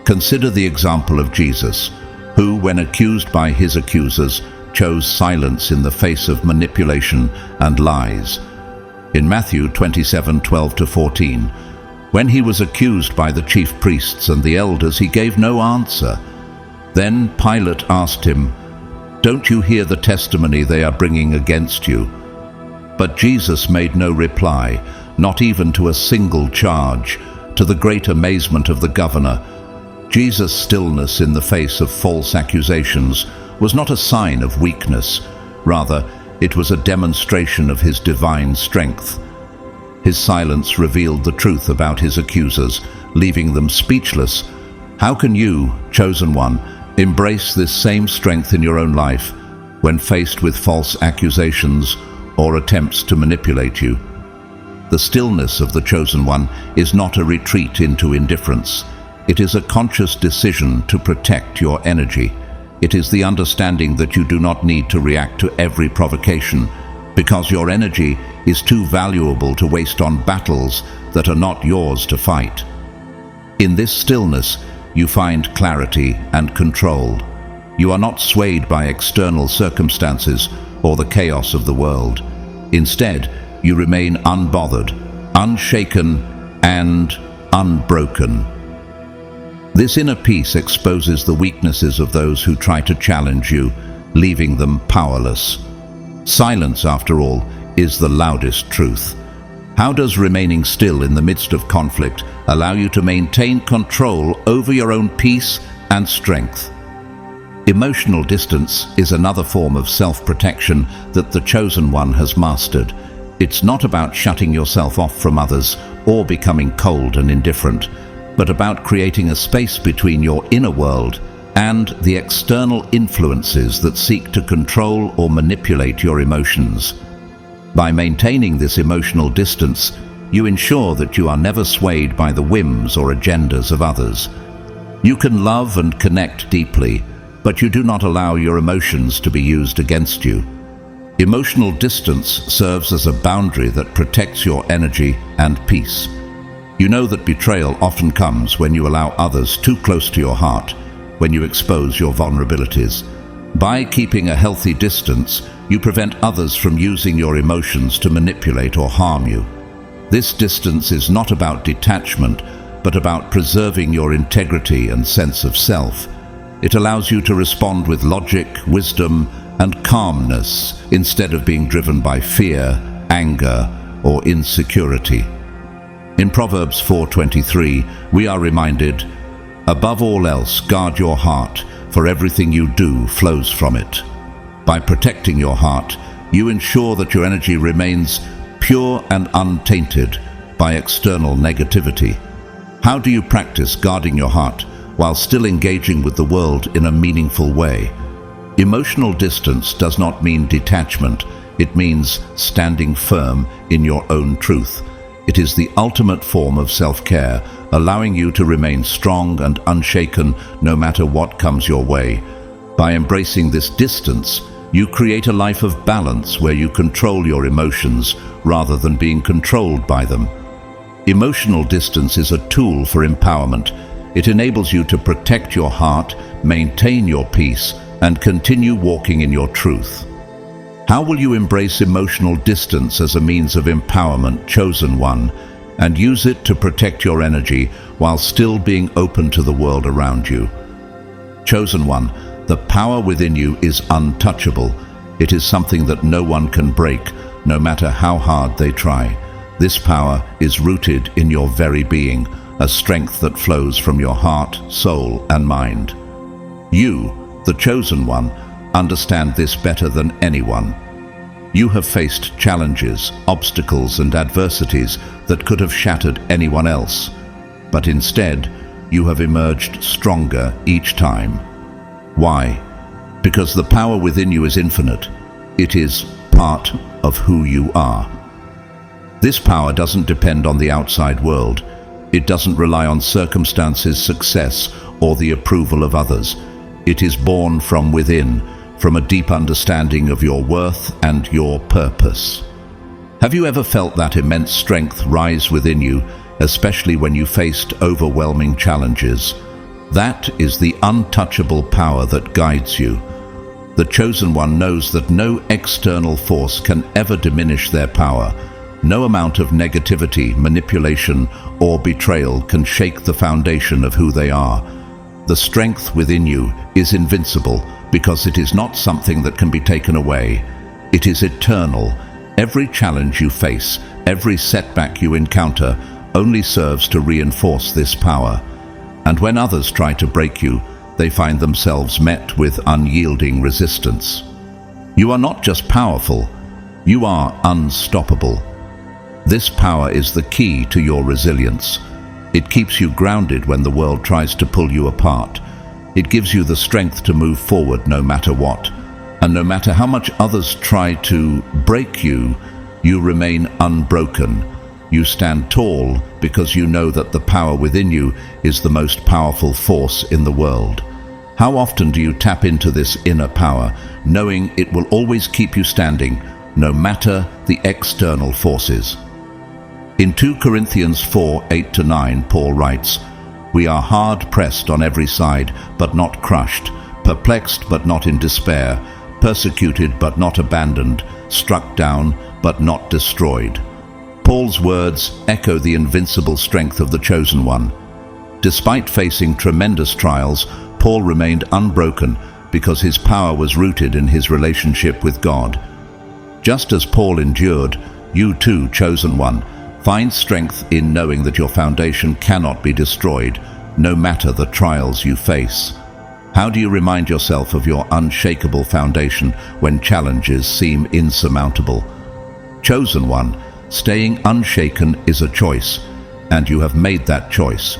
Consider the example of Jesus, who, when accused by his accusers, chose silence in the face of manipulation and lies. In Matthew 27:12-14, when he was accused by the chief priests and the elders, he gave no answer. Then Pilate asked him, "Don't you hear the testimony they are bringing against you?" But Jesus made no reply, not even to a single charge. To the great amazement of the governor, Jesus' stillness in the face of false accusations was not a sign of weakness. Rather, it was a demonstration of his divine strength. His silence revealed the truth about his accusers, leaving them speechless. How can you, chosen one, embrace this same strength in your own life when faced with false accusations or attempts to manipulate you? The stillness of the chosen one is not a retreat into indifference. It is a conscious decision to protect your energy. It is the understanding that you do not need to react to every provocation, because your energy is too valuable to waste on battles that are not yours to fight. In this stillness, you find clarity and control. You are not swayed by external circumstances or the chaos of the world. Instead, you remain unbothered, unshaken, and unbroken. This inner peace exposes the weaknesses of those who try to challenge you, leaving them powerless. Silence, after all, is the loudest truth. How does remaining still in the midst of conflict allow you to maintain control over your own peace and strength? Emotional distance is another form of self-protection that the chosen one has mastered. It's not about shutting yourself off from others or becoming cold and indifferent, but about creating a space between your inner world and the external influences that seek to control or manipulate your emotions. By maintaining this emotional distance, you ensure that you are never swayed by the whims or agendas of others. You can love and connect deeply, but you do not allow your emotions to be used against you. Emotional distance serves as a boundary that protects your energy and peace. You know that betrayal often comes when you allow others too close to your heart, when you expose your vulnerabilities. By keeping a healthy distance, you prevent others from using your emotions to manipulate or harm you. This distance is not about detachment, but about preserving your integrity and sense of self. It allows you to respond with logic, wisdom, and calmness instead of being driven by fear, anger, or insecurity. In Proverbs 4:23, we are reminded, "Above all else, guard your heart, for everything you do flows from it." By protecting your heart, you ensure that your energy remains pure and untainted by external negativity. How do you practice guarding your heart while still engaging with the world in a meaningful way? Emotional distance does not mean detachment. It means standing firm in your own truth. It is the ultimate form of self-care, allowing you to remain strong and unshaken no matter what comes your way. By embracing this distance, you create a life of balance where you control your emotions rather than being controlled by them. Emotional distance is a tool for empowerment. It enables you to protect your heart, maintain your peace, and continue walking in your truth. How will you embrace emotional distance as a means of empowerment, chosen one, and use it to protect your energy while still being open to the world around you? Chosen one, the power within you is untouchable. It is something that no one can break, no matter how hard they try. This power is rooted in your very being, a strength that flows from your heart, soul, and mind. You, the chosen one, understand this better than anyone. You have faced challenges, obstacles, and adversities that could have shattered anyone else, but instead, you have emerged stronger each time. Why? Because the power within you is infinite. It is part of who you are. This power doesn't depend on the outside world. It doesn't rely on circumstances, success, or the approval of others. It is born from within, from a deep understanding of your worth and your purpose. Have you ever felt that immense strength rise within you, especially when you faced overwhelming challenges? That is the untouchable power that guides you. The chosen one knows that no external force can ever diminish their power. No amount of negativity, manipulation, or betrayal can shake the foundation of who they are. The strength within you is invincible because it is not something that can be taken away. It is eternal. Every challenge you face, every setback you encounter, only serves to reinforce this power. And when others try to break you, they find themselves met with unyielding resistance. You are not just powerful, you are unstoppable. This power is the key to your resilience. It keeps you grounded when the world tries to pull you apart. It gives you the strength to move forward no matter what. And no matter how much others try to break you, you remain unbroken. You stand tall because you know that the power within you is the most powerful force in the world. How often do you tap into this inner power, knowing it will always keep you standing, no matter the external forces? In 2 Corinthians 4:8-9, Paul writes, "We are hard-pressed on every side, but not crushed, perplexed but not in despair, persecuted but not abandoned, struck down but not destroyed." Paul's words echo the invincible strength of the chosen one. Despite facing tremendous trials, Paul remained unbroken because his power was rooted in his relationship with God. Just as Paul endured, you too, chosen one, find strength in knowing that your foundation cannot be destroyed, no matter the trials you face. How do you remind yourself of your unshakable foundation when challenges seem insurmountable? Chosen one, staying unshaken is a choice, and you have made that choice.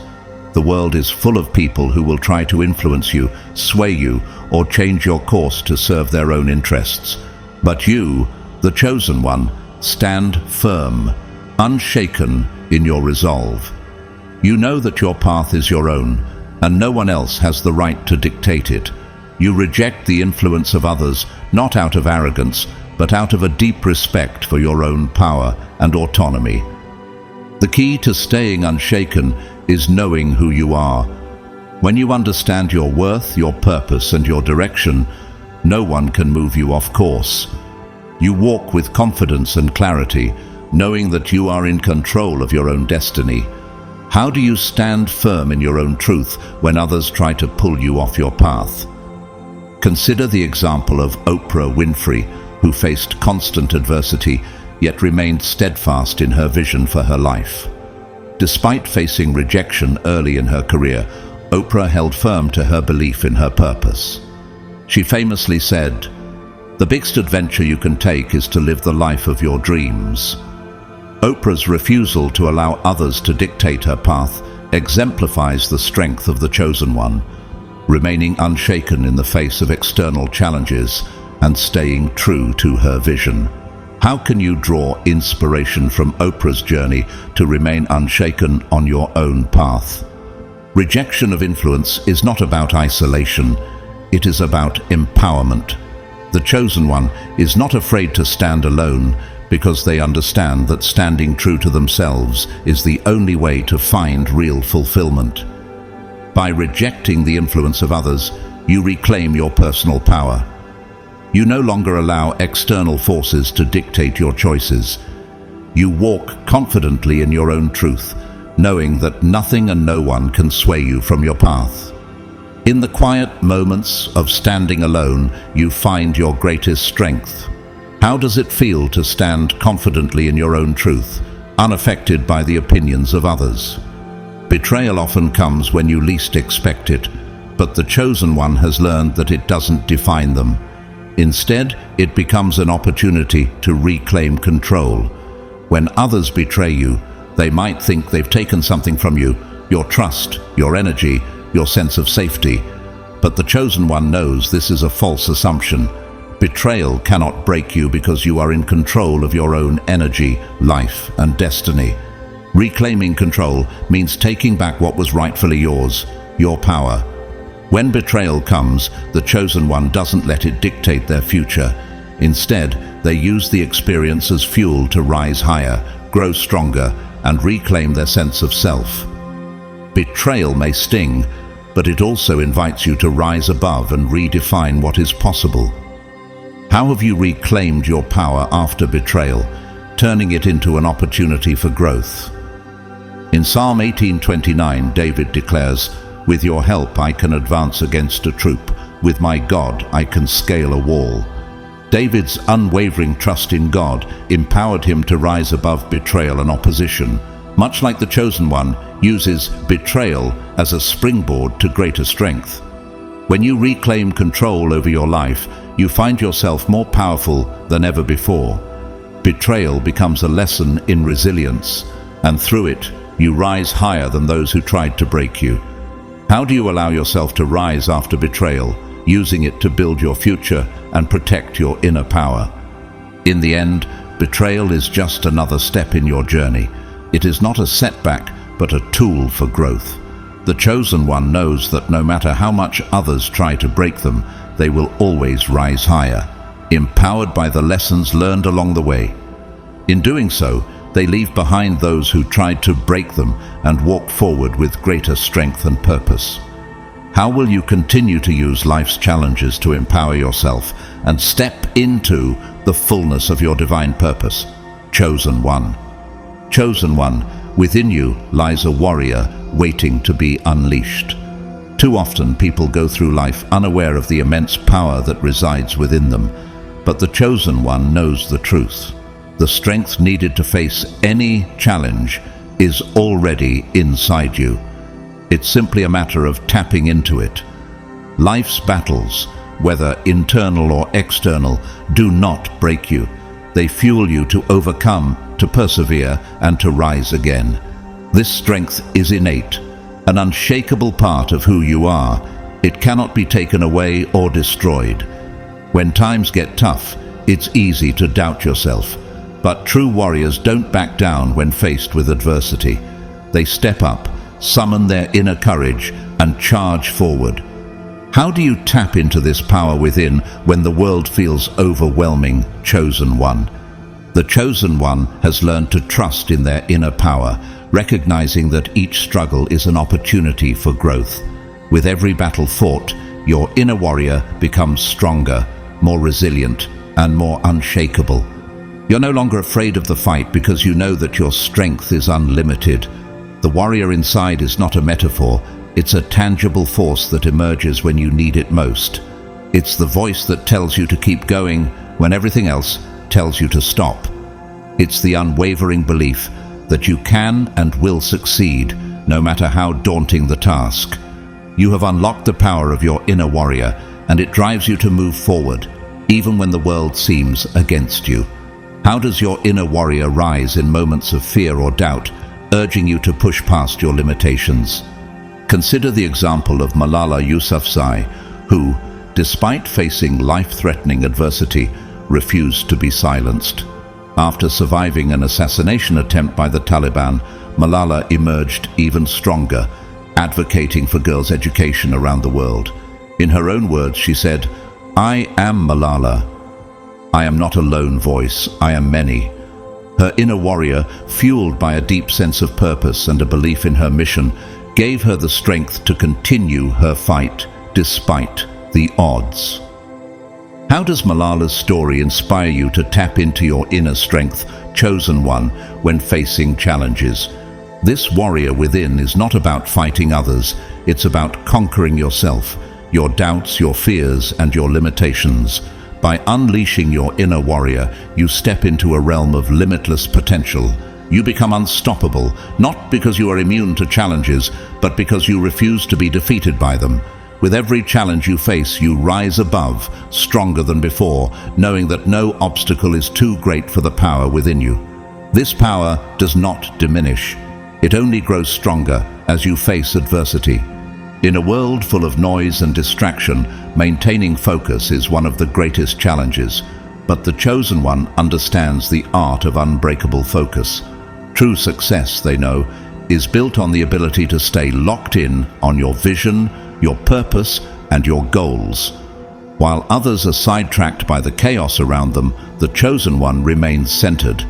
The world is full of people who will try to influence you, sway you, or change your course to serve their own interests. But you, the chosen one, stand firm, unshaken in your resolve. You know that your path is your own, and no one else has the right to dictate it. You reject the influence of others, not out of arrogance, but out of a deep respect for your own power and autonomy. The key to staying unshaken is knowing who you are. When you understand your worth, your purpose, and your direction, no one can move you off course. You walk with confidence and clarity, knowing that you are in control of your own destiny. How do you stand firm in your own truth when others try to pull you off your path? Consider the example of Oprah Winfrey, who faced constant adversity, yet remained steadfast in her vision for her life. Despite facing rejection early in her career, Oprah held firm to her belief in her purpose. She famously said, "The biggest adventure you can take is to live the life of your dreams." Oprah's refusal to allow others to dictate her path exemplifies the strength of the chosen one, remaining unshaken in the face of external challenges and staying true to her vision. How can you draw inspiration from Oprah's journey to remain unshaken on your own path? Rejection of influence is not about isolation, it is about empowerment. The chosen one is not afraid to stand alone because they understand that standing true to themselves is the only way to find real fulfillment. By rejecting the influence of others, you reclaim your personal power. You no longer allow external forces to dictate your choices. You walk confidently in your own truth, knowing that nothing and no one can sway you from your path. In the quiet moments of standing alone, you find your greatest strength. How does it feel to stand confidently in your own truth, unaffected by the opinions of others? Betrayal often comes when you least expect it, but the chosen one has learned that it doesn't define them. Instead, it becomes an opportunity to reclaim control. When others betray you, they might think they've taken something from you, your trust, your energy, your sense of safety. But the chosen one knows this is a false assumption. Betrayal cannot break you because you are in control of your own energy, life, and destiny. Reclaiming control means taking back what was rightfully yours, your power. When betrayal comes, the chosen one doesn't let it dictate their future. Instead, they use the experience as fuel to rise higher, grow stronger, and reclaim their sense of self. Betrayal may sting, but it also invites you to rise above and redefine what is possible. How have you reclaimed your power after betrayal, turning it into an opportunity for growth? In Psalm 18:29, David declares, "With your help I can advance against a troop. With my God I can scale a wall." David's unwavering trust in God empowered him to rise above betrayal and opposition. Much like the chosen one uses betrayal as a springboard to greater strength. When you reclaim control over your life, you find yourself more powerful than ever before. Betrayal becomes a lesson in resilience, and through it, you rise higher than those who tried to break you. How do you allow yourself to rise after betrayal, using it to build your future and protect your inner power? In the end, betrayal is just another step in your journey. It is not a setback, but a tool for growth. The chosen one knows that no matter how much others try to break them, they will always rise higher, empowered by the lessons learned along the way. In doing so, they leave behind those who tried to break them and walk forward with greater strength and purpose. How will you continue to use life's challenges to empower yourself and step into the fullness of your divine purpose? Chosen one. Chosen one, within you lies a warrior waiting to be unleashed. Too often people go through life unaware of the immense power that resides within them, but the chosen one knows the truth. The strength needed to face any challenge is already inside you. It's simply a matter of tapping into it. Life's battles, whether internal or external, do not break you. They fuel you to overcome, to persevere, and to rise again. This strength is innate, an unshakable part of who you are. It cannot be taken away or destroyed. When times get tough, it's easy to doubt yourself. But true warriors don't back down when faced with adversity. They step up, summon their inner courage, and charge forward. How do you tap into this power within when the world feels overwhelming, chosen one? The chosen one has learned to trust in their inner power, recognizing that each struggle is an opportunity for growth. With every battle fought, your inner warrior becomes stronger, more resilient, and more unshakable. You're no longer afraid of the fight because you know that your strength is unlimited. The warrior inside is not a metaphor, it's a tangible force that emerges when you need it most. It's the voice that tells you to keep going when everything else tells you to stop. It's the unwavering belief that you can and will succeed, no matter how daunting the task. You have unlocked the power of your inner warrior, and it drives you to move forward, even when the world seems against you. How does your inner warrior rise in moments of fear or doubt, urging you to push past your limitations? Consider the example of Malala Yousafzai, who, despite facing life-threatening adversity, refused to be silenced. After surviving an assassination attempt by the Taliban, Malala emerged even stronger, advocating for girls' education around the world. In her own words, she said, "I am Malala. I am not a lone voice, I am many." Her inner warrior, fueled by a deep sense of purpose and a belief in her mission, gave her the strength to continue her fight despite the odds. How does Malala's story inspire you to tap into your inner strength, chosen one, when facing challenges? This warrior within is not about fighting others, it's about conquering yourself, your doubts, your fears, and your limitations. By unleashing your inner warrior, you step into a realm of limitless potential. You become unstoppable, not because you are immune to challenges, but because you refuse to be defeated by them. With every challenge you face, you rise above, stronger than before, knowing that no obstacle is too great for the power within you. This power does not diminish. It only grows stronger as you face adversity. In a world full of noise and distraction, maintaining focus is one of the greatest challenges. But the chosen one understands the art of unbreakable focus. True success, they know, is built on the ability to stay locked in on your vision, your purpose, and your goals. While others are sidetracked by the chaos around them, the chosen one remains centered.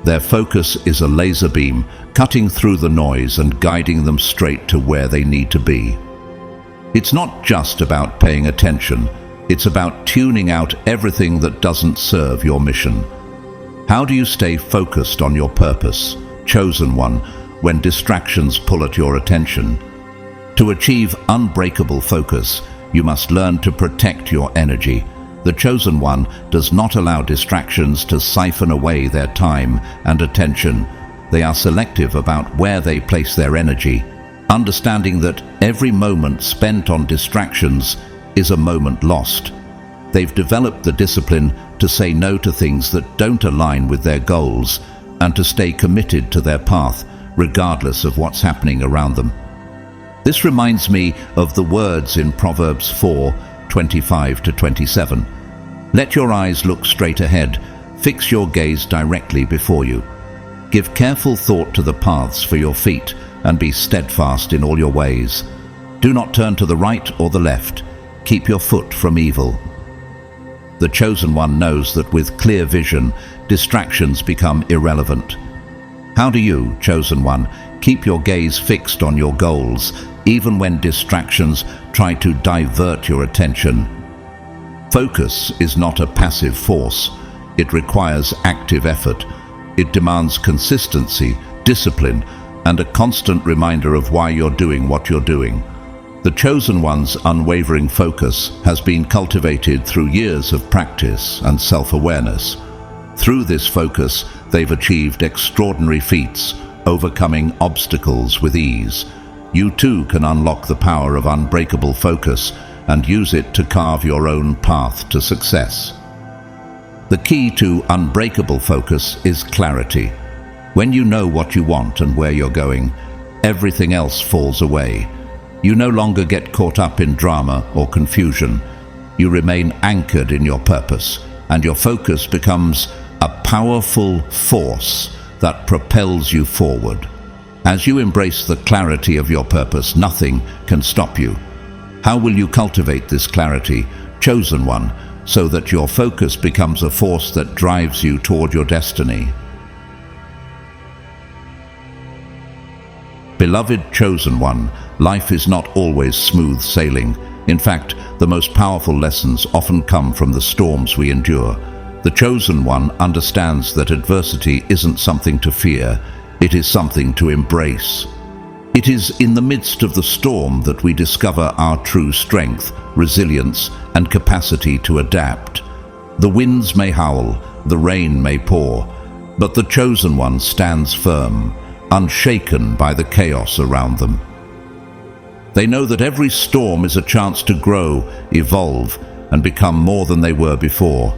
Their focus is a laser beam, cutting through the noise and guiding them straight to where they need to be. It's not just about paying attention, it's about tuning out everything that doesn't serve your mission. How do you stay focused on your purpose, chosen one, when distractions pull at your attention? To achieve unbreakable focus, you must learn to protect your energy. The chosen one does not allow distractions to siphon away their time and attention. They are selective about where they place their energy, understanding that every moment spent on distractions is a moment lost. They've developed the discipline to say no to things that don't align with their goals and to stay committed to their path, regardless of what's happening around them. This reminds me of the words in Proverbs 4:25-27. Let your eyes look straight ahead, fix your gaze directly before you. Give careful thought to the paths for your feet, and be steadfast in all your ways. Do not turn to the right or the left. Keep your foot from evil. The chosen one knows that with clear vision, distractions become irrelevant. How do you, chosen one, keep your gaze fixed on your goals, even when distractions try to divert your attention? Focus is not a passive force. It requires active effort. It demands consistency, discipline, and a constant reminder of why you're doing what you're doing. The chosen one's unwavering focus has been cultivated through years of practice and self-awareness. Through this focus, they've achieved extraordinary feats, overcoming obstacles with ease. You too can unlock the power of unbreakable focus. and use it to carve your own path to success. The key to unbreakable focus is clarity. When you know what you want and where you're going, everything else falls away. You no longer get caught up in drama or confusion. You remain anchored in your purpose, and your focus becomes a powerful force that propels you forward. As you embrace the clarity of your purpose, nothing can stop you. How will you cultivate this clarity, chosen one, so that your focus becomes a force that drives you toward your destiny? Beloved chosen one, life is not always smooth sailing. In fact, the most powerful lessons often come from the storms we endure. The chosen one understands that adversity isn't something to fear, it is something to embrace. It is in the midst of the storm that we discover our true strength, resilience, and capacity to adapt. The winds may howl, the rain may pour, but the chosen one stands firm, unshaken by the chaos around them. They know that every storm is a chance to grow, evolve, and become more than they were before.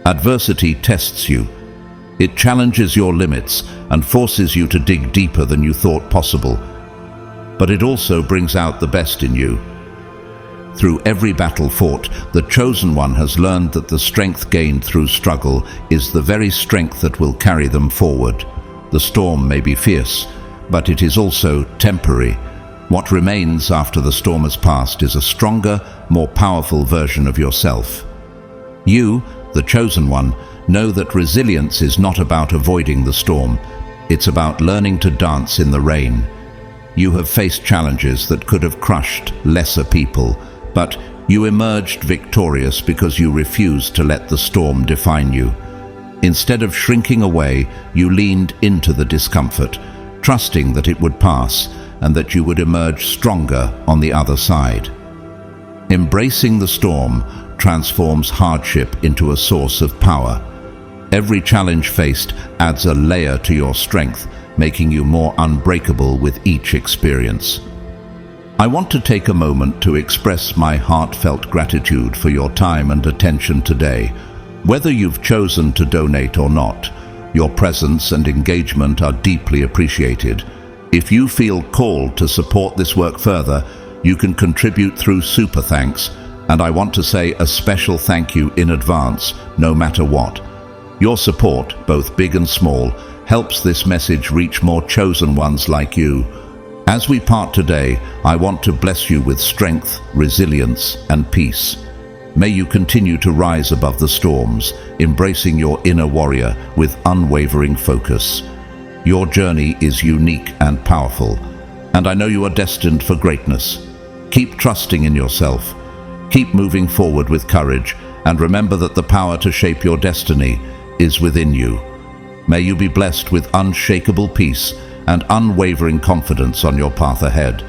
Adversity tests you. It challenges your limits and forces you to dig deeper than you thought possible. But it also brings out the best in you. Through every battle fought, the chosen one has learned that the strength gained through struggle is the very strength that will carry them forward. The storm may be fierce, but it is also temporary. What remains after the storm has passed is a stronger, more powerful version of yourself. You, the chosen one, know that resilience is not about avoiding the storm. It's about learning to dance in the rain. You have faced challenges that could have crushed lesser people, but you emerged victorious because you refused to let the storm define you. Instead of shrinking away, you leaned into the discomfort, trusting that it would pass and that you would emerge stronger on the other side. Embracing the storm transforms hardship into a source of power. Every challenge faced adds a layer to your strength, making you more unbreakable with each experience. I want to take a moment to express my heartfelt gratitude for your time and attention today. Whether you've chosen to donate or not, your presence and engagement are deeply appreciated. If you feel called to support this work further, you can contribute through Super Thanks, and I want to say a special thank you in advance, no matter what. Your support, both big and small, helps this message reach more chosen ones like you. As we part today, I want to bless you with strength, resilience, and peace. May you continue to rise above the storms, embracing your inner warrior with unwavering focus. Your journey is unique and powerful, and I know you are destined for greatness. Keep trusting in yourself. Keep moving forward with courage, and remember that the power to shape your destiny is within you. May you be blessed with unshakable peace and unwavering confidence on your path ahead.